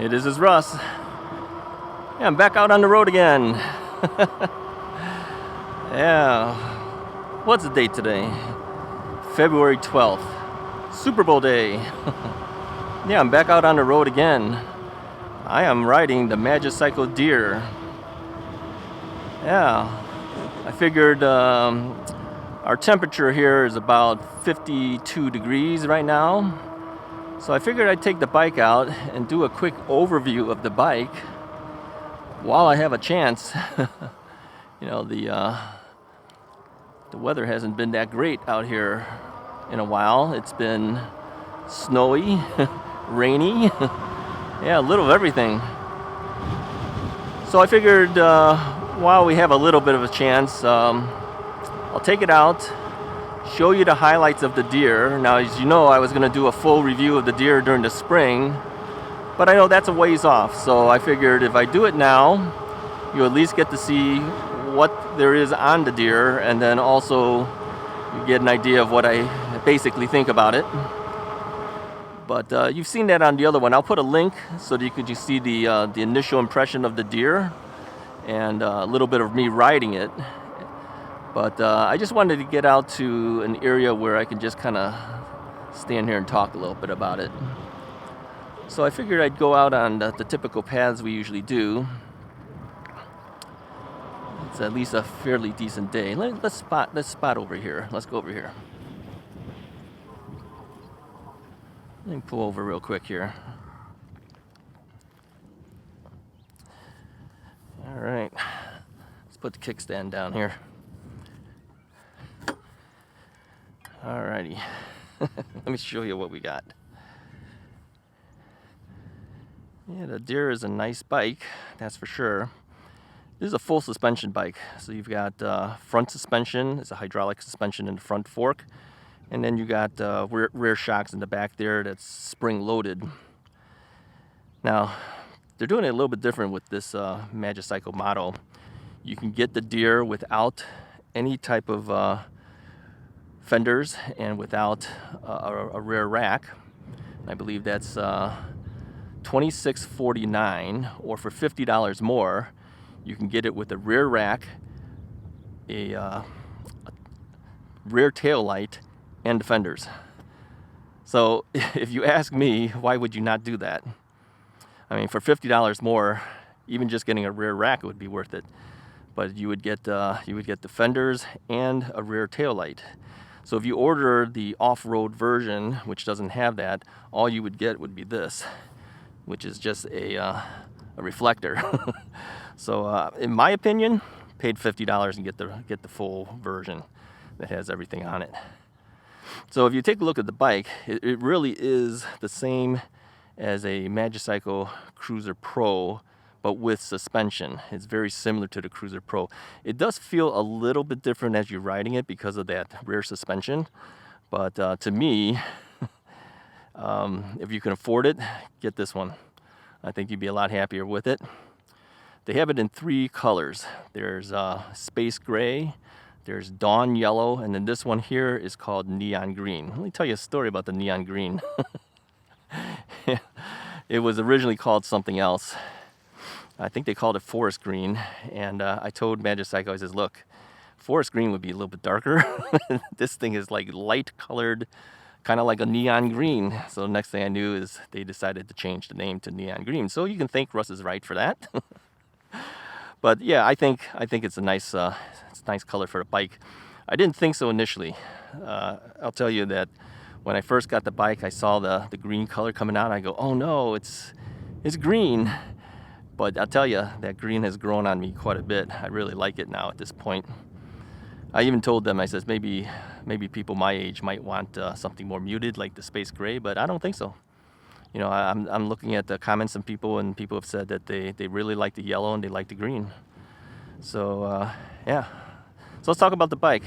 Hey, this is Russ. Yeah, I'm back out on the road again. Yeah. What's the date today? February 12th. Super Bowl day. Yeah, I'm back out on the road again. I am riding the Magicycle Deer. Yeah. I figured our temperature here is about 52 degrees right now. So I figured I'd take the bike out and do a quick overview of the bike while I have a chance. You know, the weather hasn't been that great out here in a while. It's been snowy, rainy, yeah, a little of everything. So I figured while we have a little bit of a chance, I'll take it out, show you the highlights of the deer. Now, as you know, I was going to do a full review of the deer during the spring, but I know that's a ways off. So I figured if I do it now, you at least get to see what there is on the deer, and then also you get an idea of what I basically think about it. But you've seen that on the other one. I'll put a link so that you could just see the initial impression of the deer and a little bit of me riding it. But I just wanted to get out to an area where I can just kind of stand here and talk a little bit about it. So I figured I'd go out on the typical paths we usually do. It's at least a fairly decent day. Let's spot over here. Let's go over here. Let me pull over real quick here. All right. Let's put the kickstand down here. Alrighty, let me show you what we got. Yeah, the Deer is a nice bike, that's for sure. This is a full suspension bike, so you've got front suspension. It's a hydraulic suspension in the front fork, and then you got rear shocks in the back there that's spring loaded. Now, they're doing it a little bit different with this Magicycle model. You can get the Deer without any type of fenders and without a rear rack. I believe that's $26.49, or for $50 more, you can get it with a rear rack, a rear tail light, and fenders. So if you ask me, why would you not do that? I mean, for $50 more, even just getting a rear rack would be worth it. But you would get the fenders and a rear tail light. So if you order the off-road version, which doesn't have that, all you would get would be this, which is just a reflector. So in my opinion, paid $50 and get the full version that has everything on it. So if you take a look at the bike, it really is the same as a Magicycle Cruiser Pro, but with suspension. It's very similar to the Cruiser Pro. It does feel a little bit different as you're riding it because of that rear suspension. But to me, if you can afford it, get this one. I think you'd be a lot happier with it. They have it in 3 colors. There's space gray, there's dawn yellow, and then this one here is called neon green. Let me tell you a story about the neon green. It was originally called something else. I think they called it forest green, and I told Magicycle, I says, look, forest green would be a little bit darker. This thing is like light colored, kind of like a neon green. So the next thing I knew is they decided to change the name to neon green. So you can thank Russ is right for that. But yeah, I think it's a nice color for a bike. I didn't think so initially. I'll tell you that when I first got the bike, I saw the green color coming out. I go, oh no, it's green. But I'll tell you, that green has grown on me quite a bit. I really like it now at this point. I even told them, I says, maybe people my age might want something more muted, like the space gray, but I don't think so. You know, I'm looking at the comments from people, and people have said that they really like the yellow and they like the green. So, yeah. So let's talk about the bike.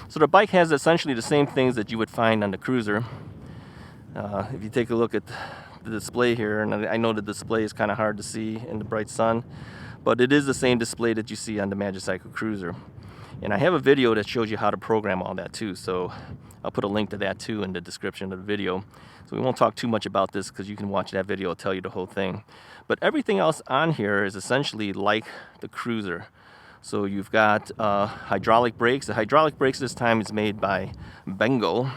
So the bike has essentially the same things that you would find on the Cruiser. If you take a look at the display here, and I know the display is kind of hard to see in the bright sun, but it is the same display that you see on the Magicycle Cruiser. And I have a video that shows you how to program all that too, so I'll put a link to that too in the description of the video. So we won't talk too much about this because you can watch that video, it'll tell you the whole thing. But everything else on here is essentially like the Cruiser. So you've got hydraulic brakes. The hydraulic brakes this time is made by Engwe.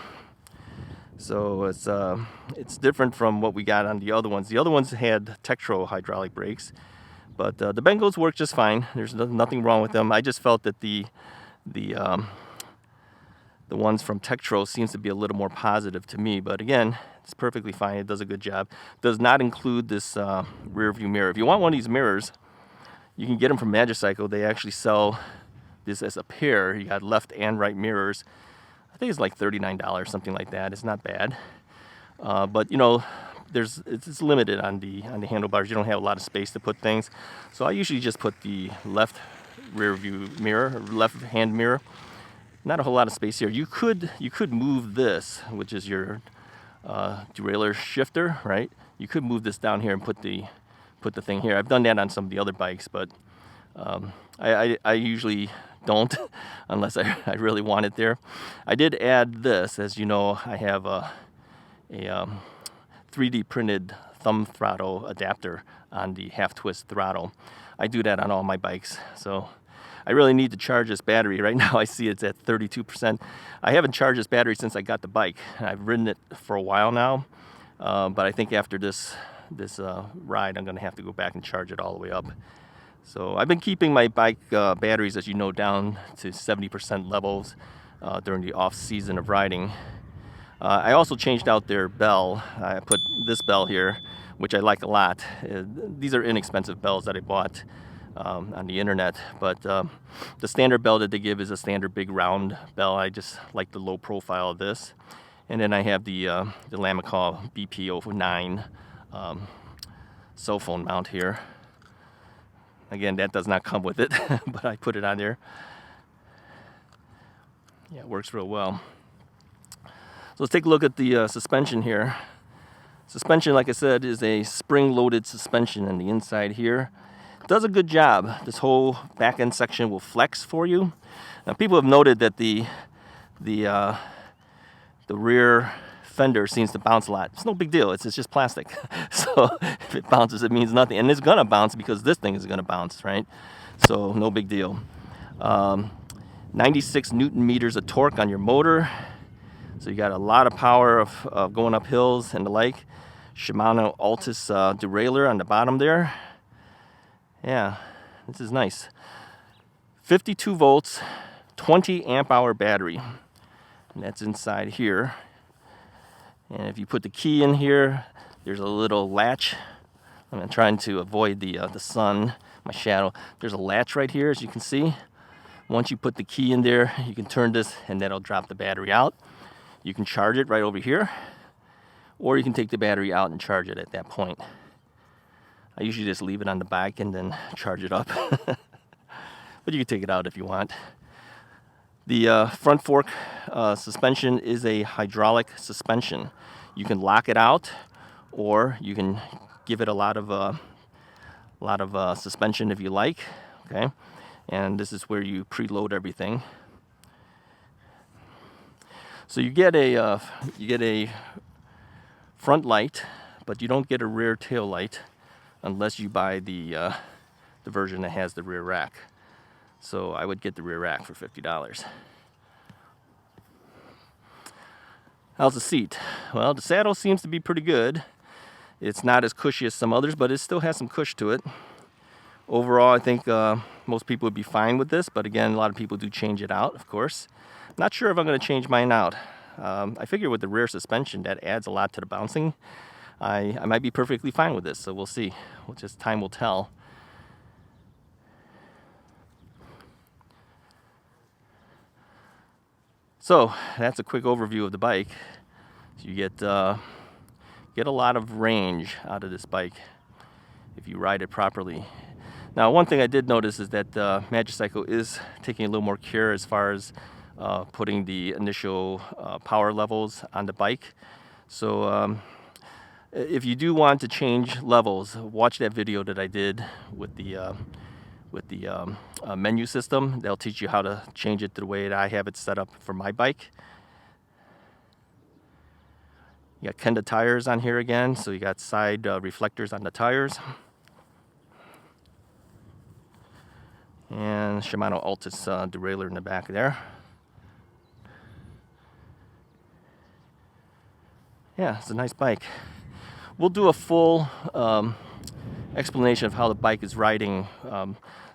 So it's different from what we got on the other ones. The other ones had Tektro hydraulic brakes, but the Engwes work just fine. There's nothing wrong with them. I just felt that the ones from Tektro seems to be a little more positive to me, but again, it's perfectly fine. It does a good job. Does not include this rear view mirror. If you want one of these mirrors, you can get them from Magicycle. They actually sell this as a pair. You got left and right mirrors. I think it's like $39, something like that. It's not bad, but you know, it's limited on the handlebars. You don't have a lot of space to put things, so I usually just put the left rear view mirror, left hand mirror. Not a whole lot of space here. You could move this, which is your derailleur shifter, right? You could move this down here and put the thing here. I've done that on some of the other bikes, but I usually don't unless I really want it there. I did add this, as you know. I have a 3D printed thumb throttle adapter on the half twist throttle. I do that on all my bikes, so I really need to charge this battery. Right now I see it's at 32%. I haven't charged this battery since I got the bike. I've ridden it for a while now, but I think after this ride I'm gonna have to go back and charge it all the way up. So I've been keeping my bike batteries, as you know, down to 70% levels during the off season of riding. I also changed out their bell. I put this bell here, which I like a lot. These are inexpensive bells that I bought on the internet, but the standard bell that they give is a standard big round bell. I just like the low profile of this. And then I have the Lamicall BP09 cell phone mount here. Again, that does not come with it, but I put it on there. Yeah, it works real well. So let's take a look at the suspension here. Suspension, like I said, is a spring-loaded suspension in the inside here. Does a good job. This whole back end section will flex for you. Now, people have noted that the rear fender seems to bounce a lot. It's no big deal. It's just plastic. So if it bounces, it means nothing. And it's gonna bounce because this thing is gonna bounce, right? So no big deal. 96 Newton meters of torque on your motor. So you got a lot of power of going up hills and the like. Shimano Altus derailleur on the bottom there. Yeah, this is nice. 52 volts, 20 amp hour battery. And that's inside here. And if you put the key in here, there's a little latch. I'm trying to avoid the sun, my shadow. There's a latch right here, as you can see. Once you put the key in there, you can turn this and that'll drop the battery out. You can charge it right over here, or you can take the battery out and charge it at that point. I usually just leave it on the bike and then charge it up. But you can take it out if you want. The front fork suspension is a hydraulic suspension. You can lock it out, or you can give it a lot of suspension if you like. Okay, and this is where you preload everything. So you get a front light, but you don't get a rear tail light unless you buy the version that has the rear rack. So I would get the rear rack for $50. How's the seat? Well, the saddle seems to be pretty good. It's not as cushy as some others, but it still has some cush to it. Overall, I think most people would be fine with this, but again, a lot of people do change it out, of course. Not sure if I'm going to change mine out. I figure with the rear suspension, that adds a lot to the bouncing. I might be perfectly fine with this, so we'll see. Just time will tell. So that's a quick overview of the bike. You get a lot of range out of this bike if you ride it properly. Now, one thing I did notice is that Magicycle is taking a little more care as far as putting the initial power levels on the bike. So if you do want to change levels, watch that video that I did with the menu system. They'll teach you how to change it the way that I have it set up for my bike. You got Kenda tires on here again, so you got side reflectors on the tires. And Shimano Altus derailleur in the back there. Yeah, it's a nice bike. We'll do a full explanation of how the bike is riding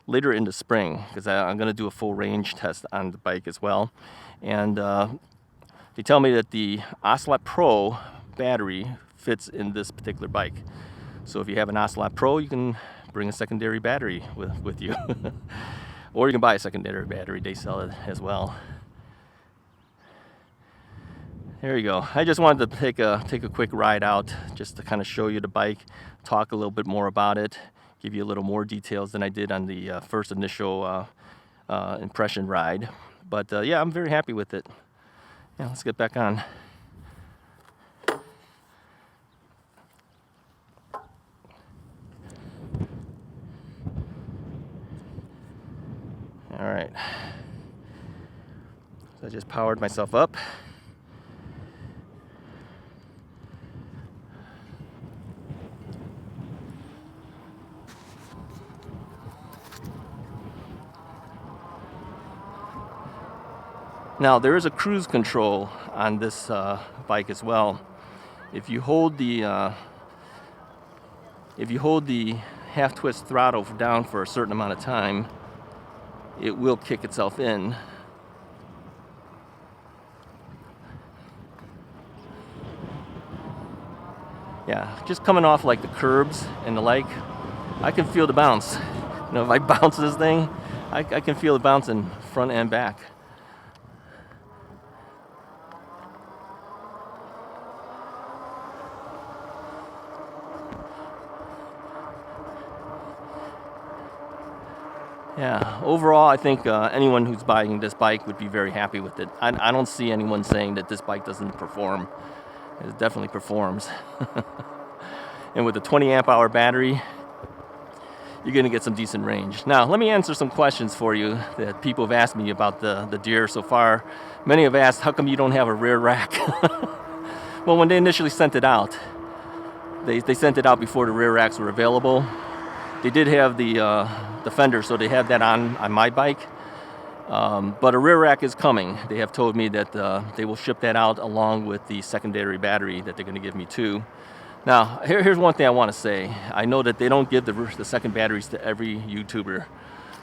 later in the spring, because I'm going to do a full range test on the bike as well. And they tell me that the Ocelot Pro battery fits in this particular bike. So if you have an Ocelot Pro, you can bring a secondary battery with you. Or you can buy a secondary battery. They sell it as well. There you go. I just wanted to take a quick ride out just to kind of show you the bike, talk a little bit more about it, give you a little more details than I did on the first initial impression ride. But yeah, I'm very happy with it. Yeah, let's get back on. All right. So I just powered myself up. Now there is a cruise control on this bike as well. If you hold the half twist throttle down for a certain amount of time, it will kick itself in. Yeah, just coming off like the curbs and the like, I can feel the bounce. You know, if I bounce this thing, I can feel it bouncing front and back. Yeah, overall, I think anyone who's buying this bike would be very happy with it. I don't see anyone saying that this bike doesn't perform. It definitely performs. And with a 20 amp hour battery, you're going to get some decent range. Now, let me answer some questions for you that people have asked me about the Deere so far. Many have asked, how come you don't have a rear rack? Well, when they initially sent it out, they sent it out before the rear racks were available. They did have the fender, so they have that on my bike. But a rear rack is coming. They have told me that they will ship that out along with the secondary battery that they're going to give me too. Now, here's one thing I want to say. I know that they don't give the second batteries to every YouTuber.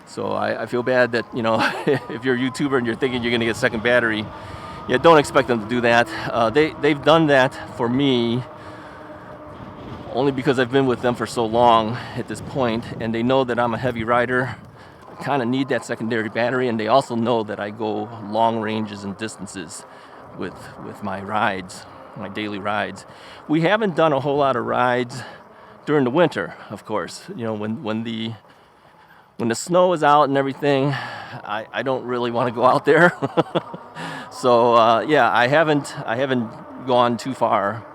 So I feel bad that, you know, if you're a YouTuber and you're thinking you're going to get a second battery, yeah, don't expect them to do that. They've done that for me only because I've been with them for so long at this point, and they know that I'm a heavy rider. I kind of need that secondary battery, and they also know that I go long ranges and distances with my rides, my daily rides. We haven't done a whole lot of rides during the winter, of course. You know, when the snow is out and everything, I don't really want to go out there. So yeah, I haven't gone too far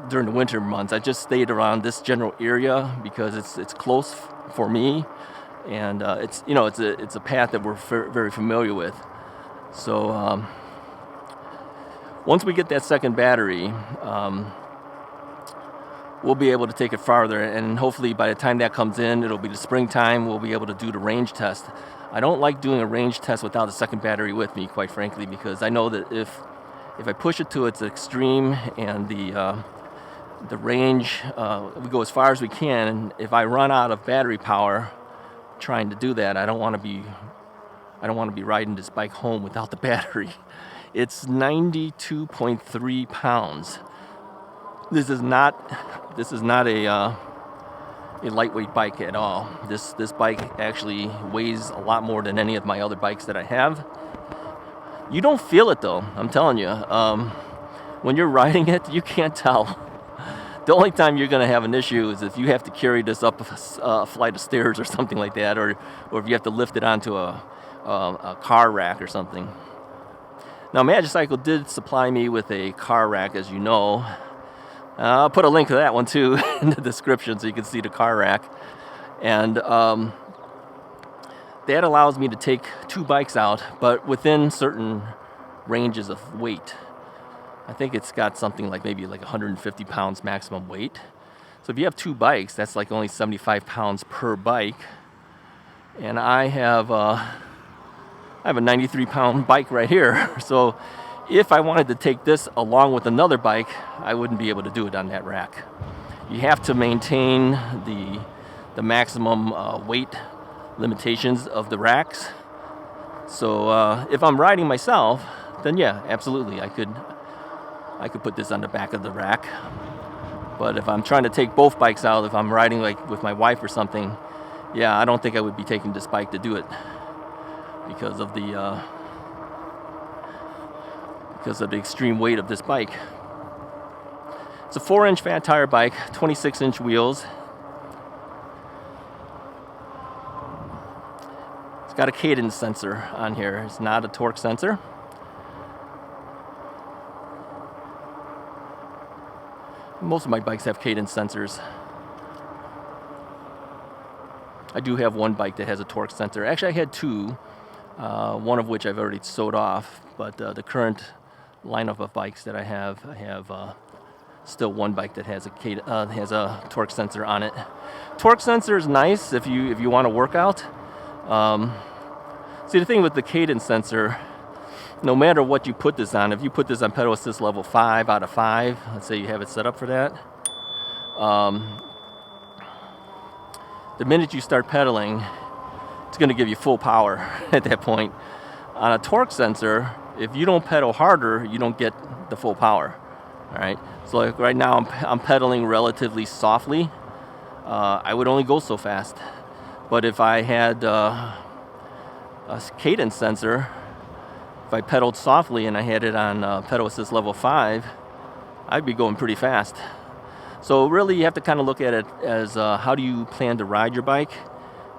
during the winter months. I just stayed around this general area because it's close for me, and it's a path that we're very familiar with. So once we get that second battery, we'll be able to take it farther, and hopefully by the time that comes in, it'll be the springtime. We'll be able to do the range test. I don't like doing a range test without a second battery with me, quite frankly, because I know that if I push it to its extreme and the range, we go as far as we can, and if I run out of battery power trying to do that, I don't want to be riding this bike home without the battery. It's 92.3 pounds. This is not a lightweight bike at all. This bike actually weighs a lot more than any of my other bikes that I have. You don't feel it though, I'm telling you. When you're riding it, you can't tell. The only time you're going to have an issue is if you have to carry this up a flight of stairs or something like that, or if you have to lift it onto a car rack or something. Now, Magicycle did supply me with a car rack, as you know. I'll put a link to that one too in the description so you can see the car rack. And that allows me to take 2 bikes out, but within certain ranges of weight. I think it's got something like maybe like 150 pounds maximum weight. So if you have 2 bikes, that's like only 75 pounds per bike. And I have a 93 pound bike right here. So if I wanted to take this along with another bike, I wouldn't be able to do it on that rack. You have to maintain the maximum weight limitations of the racks. So if I'm riding myself, then yeah, absolutely, I could put this on the back of the rack. But if I'm trying to take both bikes out, if I'm riding like with my wife or something, yeah, I don't think I would be taking this bike to do it because of the extreme weight of this bike. It's a 4-inch fat tire bike, 26-inch wheels. It's got a cadence sensor on here. It's not a torque sensor. Most of my bikes have cadence sensors. I do have one bike that has a torque sensor. Actually, I had 2, one of which I've already sold off, but the current lineup of bikes that I have still one bike that has a torque sensor on it. Torque sensor is nice if you want to work out. See, the thing with the cadence sensor, no matter what you put this on, if you put this on pedal assist level 5 out of 5, let's say you have it set up for that, the minute you start pedaling, it's going to give you full power at that point. On a torque sensor, if you don't pedal harder, you don't get the full power. All right. So like right now, I'm pedaling relatively softly. I would only go so fast. But if I had a cadence sensor, if I pedaled softly and I had it on pedal assist level 5, I'd be going pretty fast. So really you have to kind of look at it as how do you plan to ride your bike?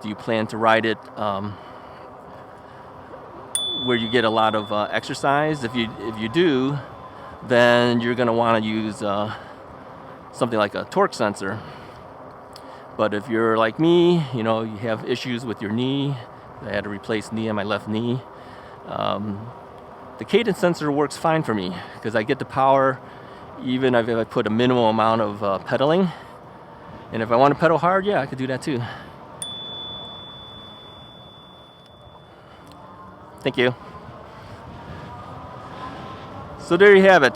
Do you plan to ride it where you get a lot of exercise? If you do, then you're going to want to use something like a torque sensor. But if you're like me, you know, you have issues with your knee. I had to replace knee on my left knee. The cadence sensor works fine for me because I get the power even if I put a minimal amount of pedaling. And if I want to pedal hard, yeah, I could do that too. Thank you. So there you have it.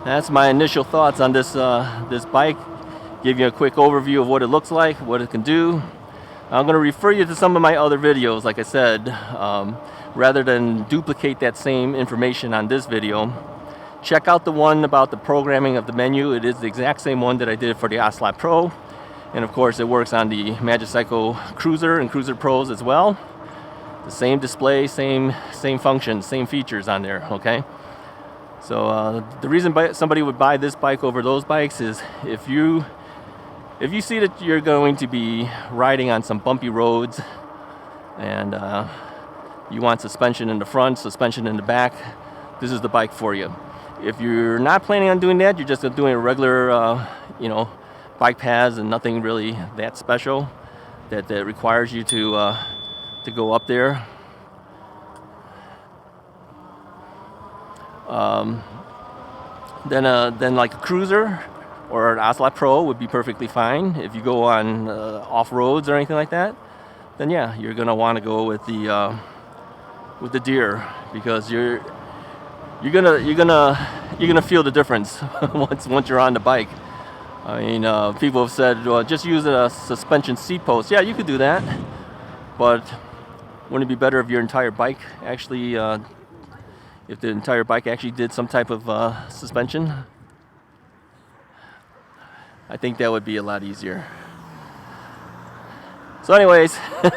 That's my initial thoughts on this bike. Give you a quick overview of what it looks like, what it can do. I'm going to refer you to some of my other videos, like I said, rather than duplicate that same information on this video. Check out the one about the programming of the menu. It is the exact same one that I did for the Ocelot Pro. And of course it works on the Magicycle Cruiser and Cruiser Pros as well. The same display, same functions, same features on there, okay? So the reason somebody would buy this bike over those bikes is if you see that you're going to be riding on some bumpy roads and you want suspension in the front, suspension in the back, this is the bike for you. If you're not planning on doing that, you're just doing a regular, bike paths and nothing really that special that requires you to go up there. Then like a Cruiser or an Ocelot Pro would be perfectly fine. If you go on off roads or anything like that, then yeah, you're gonna want to go with the Deer because you're gonna feel the difference once you're on the bike. I mean, people have said, well, just use a suspension seat post. Yeah, you could do that, but wouldn't it be better if your entire bike actually, if the entire bike actually did some type of suspension? I think that would be a lot easier. So anyways, if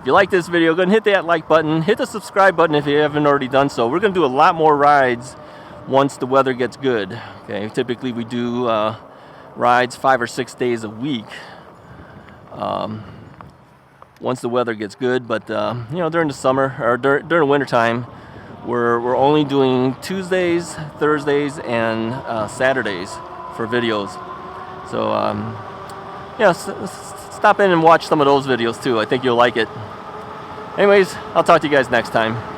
you like this video, go ahead and hit that like button. Hit the subscribe button if you haven't already done so. We're going to do a lot more rides once the weather gets good. Okay, typically we do rides 5 or 6 days a week. Once the weather gets good, but during the summer or during the winter time, we're only doing Tuesdays, Thursdays, and Saturdays for videos. So stop stop in and watch some of those videos too. I think you'll like it. Anyways, I'll talk to you guys next time.